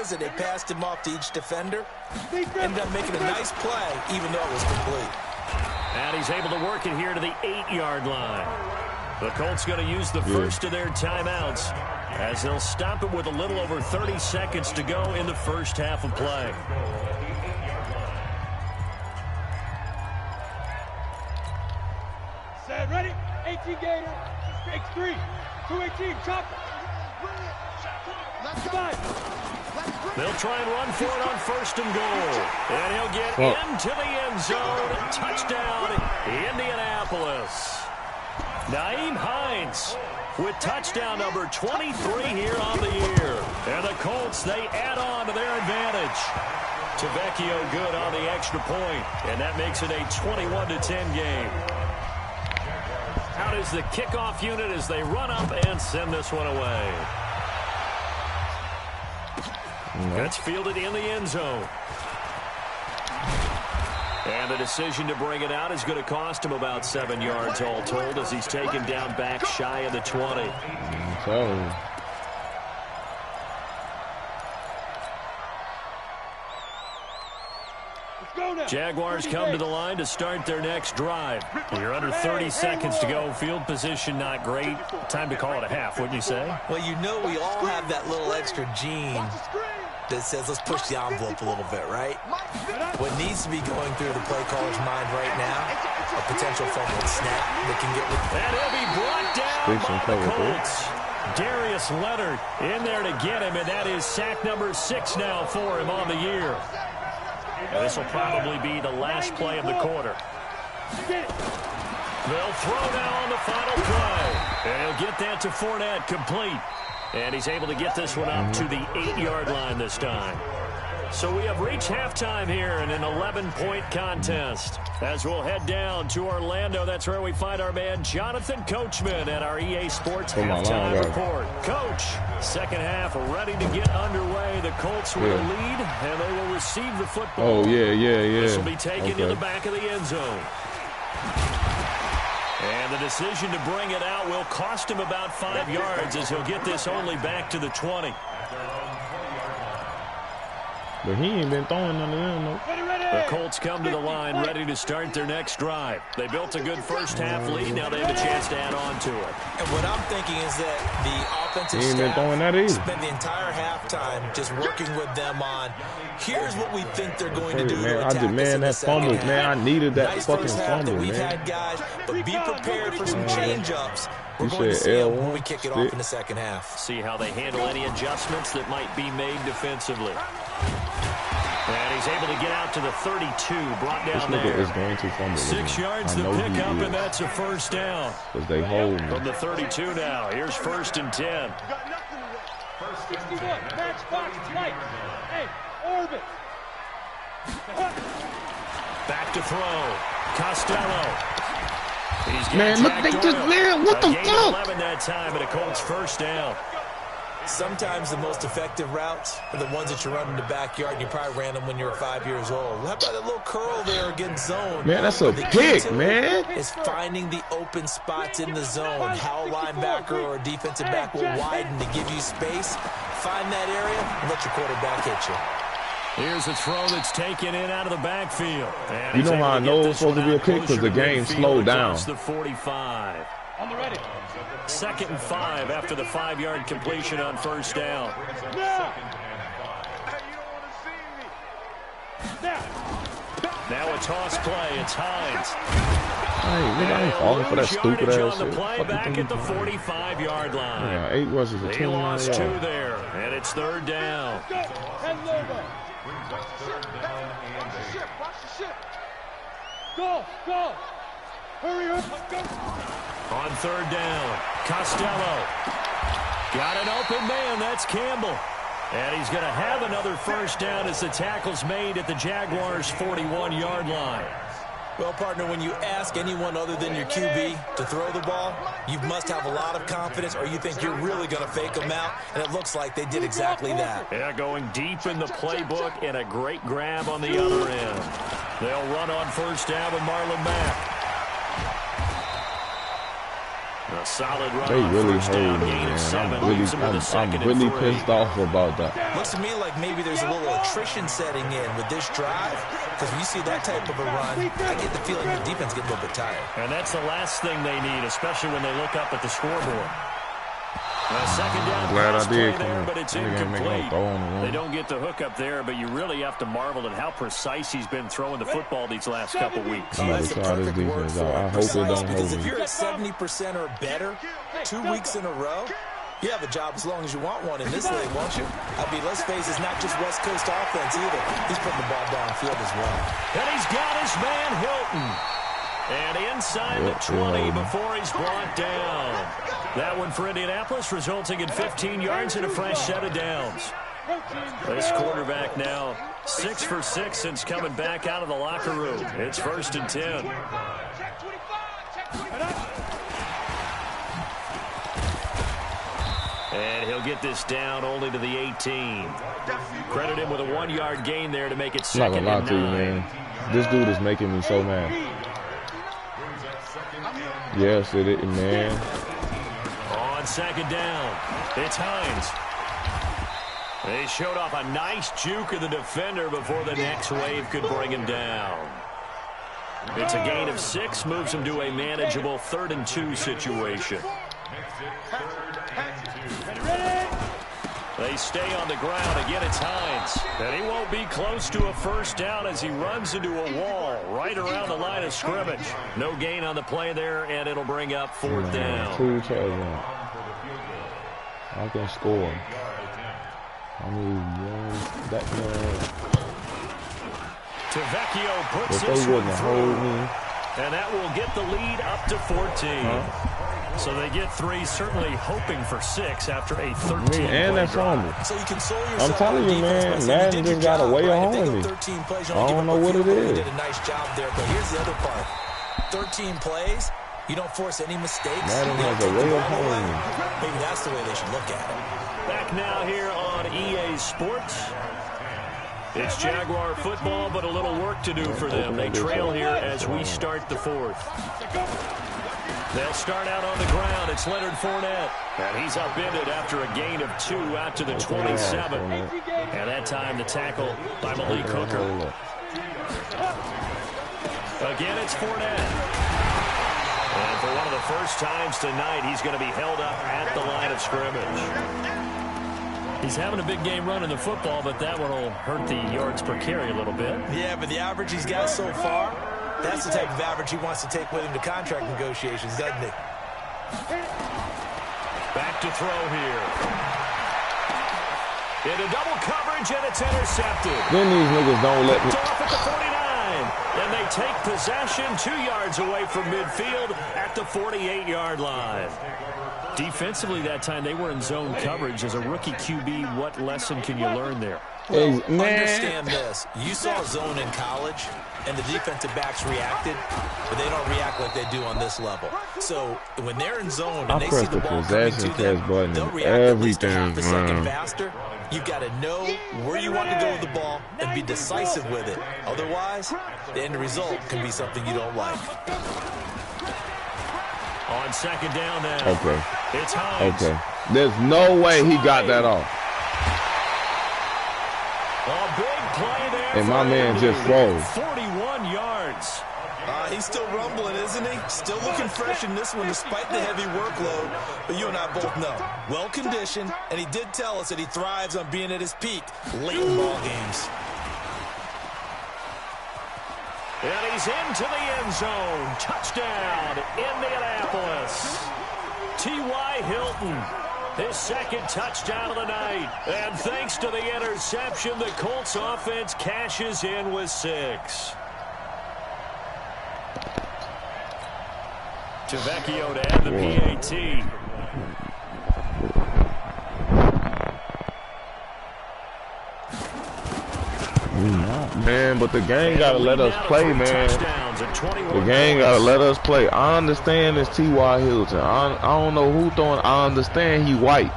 was, and they passed him off to each defender. Ended up making a nice play, even though it was complete. And he's able to work it here to the 8-yard line. The Colts going to use the first of their timeouts as they'll stop it with a little over 30 seconds to go in the first half of play. Set, ready? 18 Gator. Takes 3. 218. Chop. They'll try and run for it on first and goal. And he'll get into the end zone. Touchdown, Indianapolis. Nyheim Hines with touchdown number 23 here on the year. And the Colts, they add on to their advantage. Tavecchio good on the extra point, and that makes it a 21-10 game. Out is the kickoff unit as they run up and send this one away. That's fielded in the end zone. And the decision to bring it out is going to cost him about 7 yards all told as he's taken down back shy of the 20. Jaguars come to the line to start their next drive. You're under 30 seconds to go. Field position not great. Time to call it a half, wouldn't you say? Well, you know we all have that little extra gene that says let's push the envelope a little bit, right? What needs to be going through the play caller's mind right now, a potential fumble snap that can get with. And he'll be brought down by the Colts. Darius Leonard in there to get him, and that is sack number 6 now for him on the year. And this will probably be the last play of the quarter. They'll throw now on the final play. And he'll get that to Fournette complete. And he's able to get this one up to the 8-yard line this time. So we have reached halftime here in an 11-point contest. As we'll head down to Orlando, that's where we find our man Jonathan Coachman at our EA Sports halftime report. Coach, second half ready to get underway. The Colts will lead, and they will receive the football. Oh, yeah. This will be taken to the back of the end zone. And the decision to bring it out will cost him about 5 yards as he'll get this only back to the 20. But he ain't been throwing none of them, though. The Colts come to the line ready to start their next drive. They built a good first half lead. Now they have a chance to add on to it. And what I'm thinking is that the offensive staff spent the entire halftime just working with them on, here's what we think they're going to do to attack us in the second half. Man, I needed that fucking fumble, we've had guys, but be prepared for some change-ups. We're going to see them when we kick it off in the second half. See how they handle any adjustments that might be made defensively. And he's able to get out to the 32, brought down there. Is going to fumble. 6 yards the pickup, and that's a first down. Because they hold me. From the 32 now, here's 1st and 10. First 61, match box, light. Hey, orbit. Back to throw. Costello. Man, look, they just, man, what the fuck? 11 that time, and a Colts first down. Sometimes the most effective routes are the ones that you run in the backyard, and you probably ran them when you were 5 years old. How about that little curl there against zone? Man, that's a pick, man. Is finding the open spots in the zone. How a linebacker or a defensive back will widen to give you space. Find that area and let your quarterback hit you. Here's a throw that's taken in out of the backfield. And you know how I know it's supposed to be a pick? Because the game slowed down. The 45. On the ready. 2nd and 5 after the 5-yard completion on first down. Now a toss play. It's Hines. Hey, I ain't falling for that stupid ass shit. Play back at the 45-yard line. Yeah, 8 rushes for 29 yards. He lost 2 there, and it's 3rd down. Go. Hurry up. Go. On 3rd down, Costello. Got an open man. That's Campbell. And he's going to have another first down as the tackle's made at the Jaguars' 41-yard line. Well, partner, when you ask anyone other than your QB to throw the ball, you must have a lot of confidence, or you think you're really going to fake them out, and it looks like they did exactly that. Yeah, going deep in the playbook and a great grab on the other end. They'll run on first down with Marlon Mack. A solid run. They really first down, hold me, gain of man. 7. I'm really pissed off about that. Looks to me like maybe there's a little attrition setting in with this drive, because when you see that type of a run, I get the feeling the defense gets a little bit tired. And that's the last thing they need, especially when they look up at the scoreboard. A second down pass play there, but it's incomplete. They don't get the hook up there, but you really have to marvel at how precise he's been throwing the football these last couple weeks. That's the perfect word for it. I hope it don't hold me. Because if you're at 70% or better 2 weeks in a row, you have a job as long as you want one in this league, won't you? I mean, let's face it, it's not just West Coast offense either. He's putting the ball downfield as well. And he's got his man Hilton. And inside the 20 before he's brought down. That one for Indianapolis, resulting in 15 yards and a fresh set of downs. This quarterback now 6 for 6 since coming back out of the locker room. It's 1st and 10. And he'll get this down only to the 18. Credit him with a 1-yard gain there to make it 2nd and 9. I'm not gonna lie to you, man. This dude is making me so mad. Yes, it is, man. On 2nd down, it's Hines. They showed off a nice juke of the defender before the next wave could bring him down. It's a gain of 6, moves him to a manageable 3rd and 2 situation. They stay on the ground. Again, it's Hines. And he won't be close to a 1st down as he runs into a wall right around the line of scrimmage. No gain on the play there, and it'll bring up 4th down. 2 touchdowns. I can score. I mean, that man. Tavecchio puts If this they one wouldn't through. hold me. And that will get the lead up to 14. So they get 3, certainly hoping for 6 after a 13. And that's on me. So you console yourself. I'm telling you, man, Madden just got a way of holding me. I don't know what it is. You did a nice job there, but here's the other part. 13 plays, you don't force any mistakes. Madden has a way of holding me. Maybe that's the way they should look at it. Back now here on EA Sports. It's Jaguar football, but a little work to do for them. They trail here as we start the 4th. They'll start out on the ground. It's Leonard Fournette. And he's upended after a gain of 2 out to the 27. And that time the tackle by Malik Hooker. Again, it's Fournette. And for one of the first times tonight, he's going to be held up at the line of scrimmage. He's having a big game running the football, but that one will hurt the yards per carry a little bit. Yeah, but the average he's got so far, that's the type of average he wants to take with him to contract negotiations, doesn't he? Back to throw here. Into double coverage, and it's intercepted. Then these niggas don't let me. Off at the 49. And they take possession 2 yards away from midfield at the 48-yard line. Defensively that time, they were in zone coverage. As a rookie QB, what lesson can you learn there? Well, understand this. You saw zone in college, and the defensive backs reacted, but they don't react like they do on this level. So when they're in zone and they see the ball coming to them, they'll react at least a half a second faster. You've got to know where you want to go with the ball and be decisive with it. Otherwise, the end result can be something you don't like. On 2nd down now. Okay. It's Hines. Okay. There's no way he got that off. A big play there. And my man just froze. 41 yards. He's still rumbling, isn't he? Still looking fresh in this one despite the heavy workload. But you and I both know, well-conditioned, and he did tell us that he thrives on being at his peak late in ball games. And he's into the end zone. Touchdown, Indianapolis. T.Y. Hilton, his 2nd touchdown of the night. And thanks to the interception, the Colts offense cashes in with 6. Tavecchio to add the PAT. Man, but the game gotta let us play, man. The game gotta let us play. I understand it's T.Y. Hilton. I don't know who throwing. I understand he white.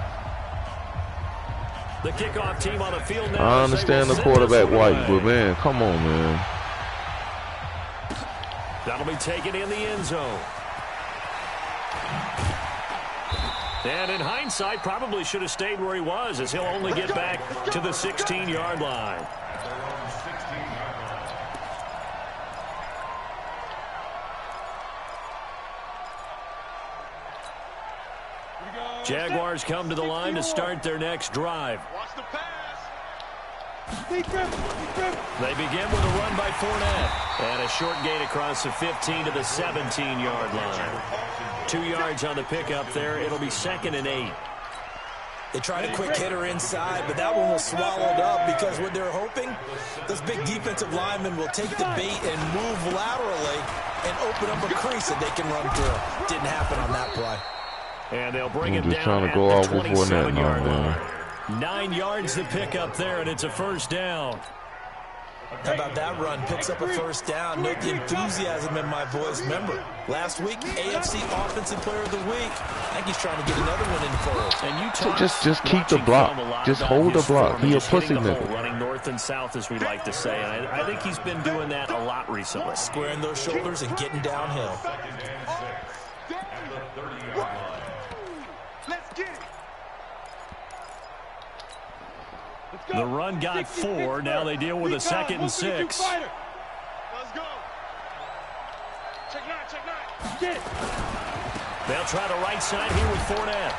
The kickoff team on the field now. I understand the quarterback white, but man, come on, man. That'll be taken in the end zone. And in hindsight, probably should have stayed where he was, as he'll only get back to the 16-yard line. Jaguars come to the line to start their next drive. They begin with a run by Fournette. And a short gain across the 15 to the 17-yard line. 2 yards on the pickup there. It'll be 2nd and 8. They tried a quick hitter inside, but that one was swallowed up because what they're hoping, those big defensive linemen will take the bait and move laterally and open up a crease that they can run through. Didn't happen on that play. And they'll bring him down at the 27-yard line. 9 yards to pick up there, and it's a first down. How about that run? Picks up a first down. Note the enthusiasm in my voice. Remember, last week, AFC Offensive Player of the Week. I think he's trying to get another one in the fold. And you so just keep the block. Just hold the block. He a pussy nigga. Running north and south, as we like to say. And I think he's been doing that a lot recently. Squaring those shoulders and getting downhill. The run got 4. Now they deal with a 2nd and 6. Let's go. Check 9. Get it. They'll try the right side here with Fournette.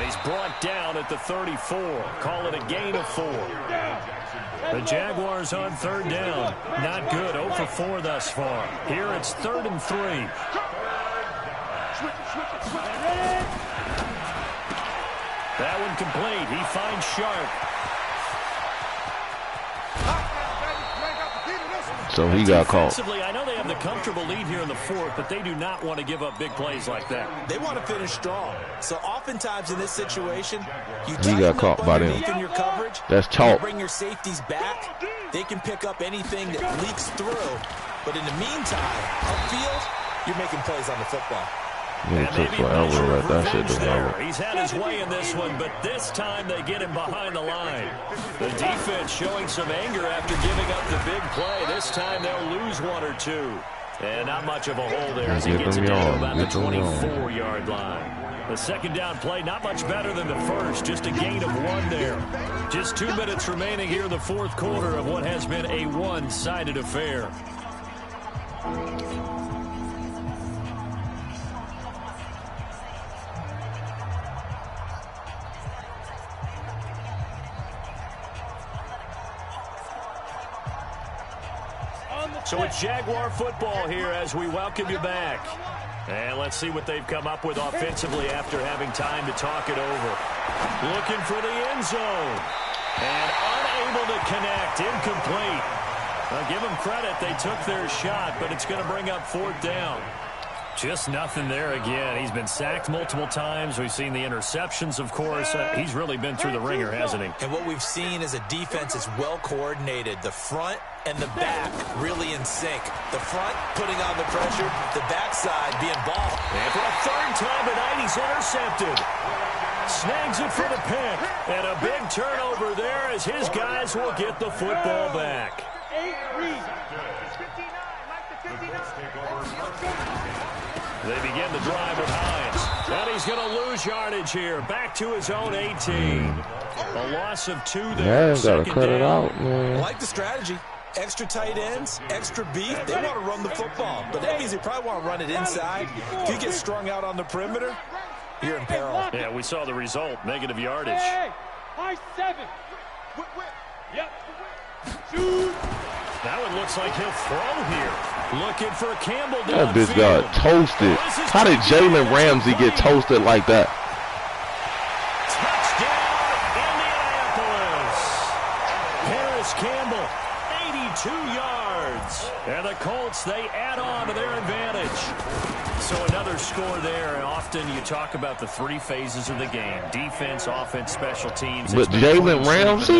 He's brought down at the 34. Call it a gain of 4. The Jaguars on 3rd down. Not good. 0 for 4 thus far. Here it's 3rd and 3. That one complete. He finds Sharp. So he got caught. I know they have the comfortable lead here in the 4th, but they do not want to give up big plays like that. They want to finish strong. So oftentimes in this situation, you got caught by them. In your coverage, that's chalk. Bring your safeties back. They can pick up anything that leaks through. But in the meantime, upfield, you're making plays on the football. It took forever to that shit to He's had his way in this one, but this time they get him behind the line. The defense showing some anger after giving up the big play. This time they'll lose 1 or 2. And not much of a hole there as he gets it down about the 24-yard line. The 2nd down play, not much better than the first, just a gain of 1 there. Just 2 minutes remaining here in the 4th quarter of what has been a one-sided affair. So it's Jaguar football here as we welcome you back. And let's see what they've come up with offensively after having time to talk it over. Looking for the end zone. And unable to connect. Incomplete. Now give them credit. They took their shot, but it's going to bring up 4th down. Just nothing there again. He's been sacked multiple times. We've seen the interceptions, of course. He's really been through the ringer, hasn't he? And what we've seen is a defense is well coordinated. The front and the back really in sync. The front putting on the pressure, the backside being ball. And for a 3rd time tonight, he's intercepted. Snags it for the pick. And a big turnover there as his guys will get the football back. They begin the drive with Hines. And he's going to lose yardage here. Back to his own 18. A loss of 2 there. Yeah, got to cut it out, man. I like the strategy. Extra tight ends, extra beef. They want to run the football. But that means they probably want to run it inside. If you get strung out on the perimeter, you're in peril. Yeah, we saw the result. Negative yardage. Hey, high 7. Yep. Shoot. That one looks like he'll throw here. Looking for Campbell downfield. That bitch got toasted. How did Jalen Ramsey get toasted like that? Touchdown, Indianapolis. Paris Campbell, 82 yards. And the Colts, they add on to their advantage. So another score there. And often you talk about the 3 phases of the game. Defense, offense, special teams. But Jalen Ramsey?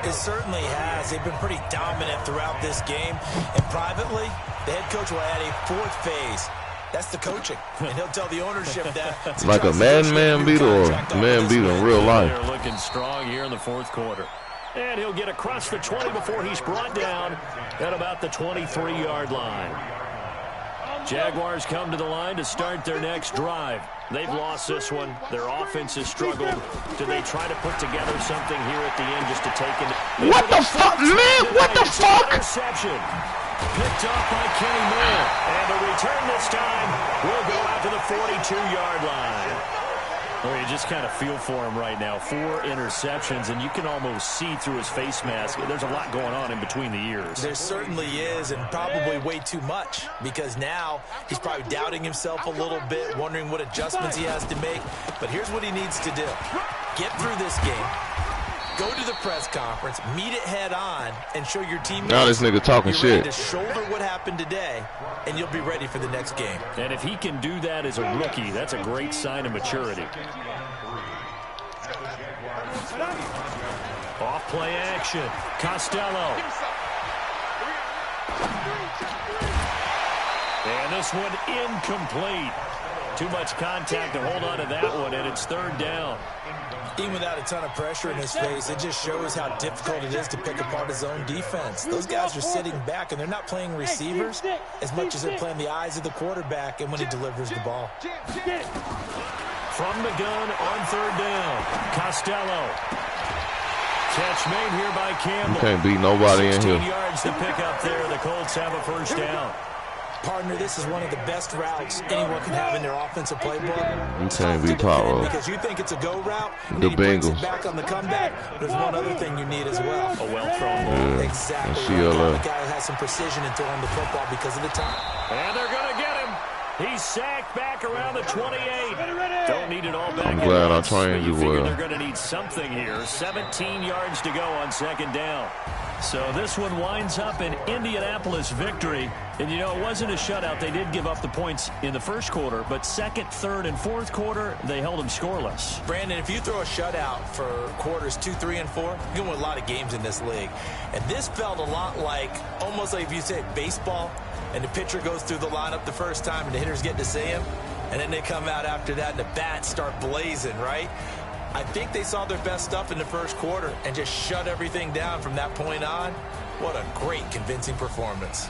It certainly has. They've been pretty dominant throughout this game. And privately, the head coach will add a 4th phase. That's the coaching. And he'll tell the ownership that. Like a man beat or man beat in real life. They're looking strong here in the 4th quarter. And he'll get across the 20 before he's brought down at about the 23-yard line. Jaguars come to the line to start their next drive. They've lost this one. Their offense has struggled. Do they try to put together something here at the end just to take it? What the fuck, man? What the fuck? Interception. Picked off by Kenny Moore. And the return this time will go out to the 42-yard line. Well, you just kind of feel for him right now. 4 interceptions, and you can almost see through his face mask. There's a lot going on in between the ears. There certainly is, and probably way too much, because now he's probably doubting himself a little bit, wondering what adjustments he has to make. But here's what he needs to do. Get through this game. Go to the press conference, meet it head on, and show your teammates. Now this nigga talking you're shit. ready to shoulder what happened today, and you'll be ready for the next game. And if he can do that as a rookie, that's a great sign of maturity. Off play action. Costello. And this one incomplete. Too much contact to hold on to that one, and it's 3rd down. Even without a ton of pressure in his face, it just shows how difficult it is to pick apart his own defense. Those guys are sitting back, and they're not playing receivers as much as they're playing the eyes of the quarterback and when he delivers the ball. From the gun on 3rd down, Costello. Catch made here by Campbell. You can't beat nobody in here. 16 yards to pick up there. The Colts have a 1st down. Partner, this is one of the best routes anyone can have in their offensive playbook. You can't be power. Because you think it's a go route. The Bengals. Back on the comeback. There's one other thing you need as well. A well-thrown ball. Yeah, exactly. The guy has some precision in throwing the football because of the time. And they're going to get him. He's sacked back around the 28. Don't need it all back. I'm glad I trained you well. They're going to need something here. 17 yards to go on 2nd down. So this one winds up an Indianapolis victory. And, you know, it wasn't a shutout. They did give up the points in the 1st quarter. But 2nd, 3rd, and 4th quarter, they held them scoreless. Brandon, if you throw a shutout for quarters 2, 3, and 4, you're going to win a lot of games in this league. And this felt a lot like, almost like if you said baseball, and the pitcher goes through the lineup the first time and the hitters get to see him, and then they come out after that and the bats start blazing, right? I think they saw their best stuff in the 1st quarter and just shut everything down from that point on. What a great, convincing performance.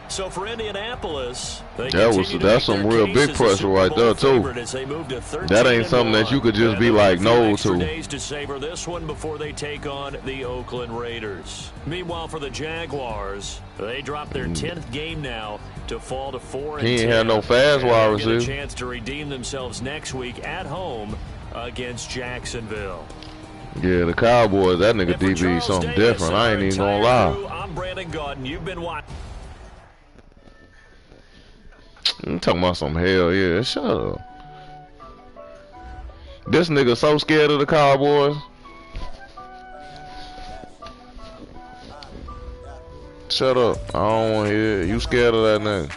So for Indianapolis, that's some real big pressure right there too. That ain't something that you could just be like no to. Days to savor this one before they take on the Oakland Raiders. Meanwhile, for the Jaguars, they dropped their 10th game now to fall to 4-10. He ain't had no fast wide receiver. A chance to redeem themselves next week at home against Jacksonville. Yeah, the Cowboys, that nigga DB something different. I ain't even gonna lie. I'm Brandon Gordon. You've been watching. I'm talking about some hell yeah. Shut up. This nigga so scared of the Cowboys. Shut up. I don't want to hear it. You scared of that nigga.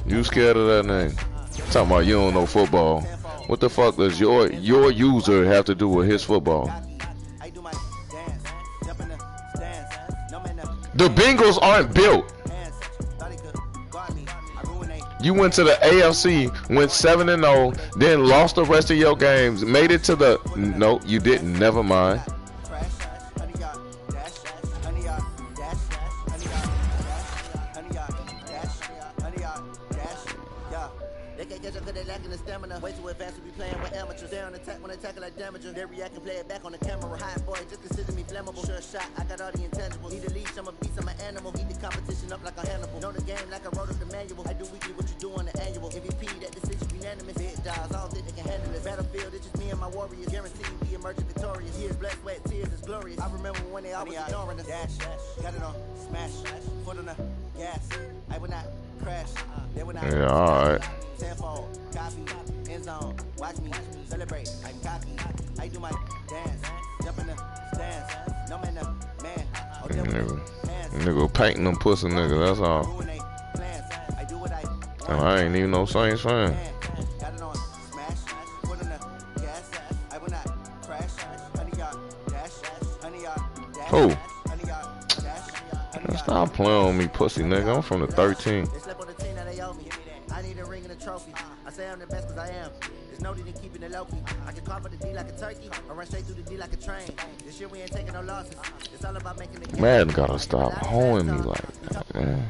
You scared of that nigga. Talking about you don't know football. What the fuck does your user have to do with his football? The Bengals aren't built. You went to the AFC, went 7-0, then lost the rest of your games, made it to the... No, you didn't. Never mind. They react and play it back on the camera. Hot boy, just consider me flammable. Sure shot, I got all the intangibles. Need to leash, I'm a beast, I'm an animal. Eat the competition up like a Hannibal. Know the game like I wrote up the manual. I do weekly what you do on the annual. MVP, that decision unanimous. Big dogs, I don't think they can handle this. Battlefield, it's just me and my warriors. Guaranteed we emerge victorious. Years, blood, sweat, tears is glorious. I remember when they always ignoring us. Dash, got it on, smash, foot on the gas. I would not crash. They would not. Yeah, alright. Tenfold, copy, end zone. Watch me celebrate. I'm cocky. I do my dance, jump in the stands. No man, man. Nigga painting them pussy nigga, that's all. And I ain't even no Saints fan. Who? Stop playing on me, pussy nigga. I'm from the 13. I need a ring and a trophy. I say I'm the best because I am. There's no need in keeping it low key. I can carve for the D like a turkey or run straight through the D like a train. This year we ain't taking no losses. It's all about making the game. Man, gotta stop hoeing me like that, man.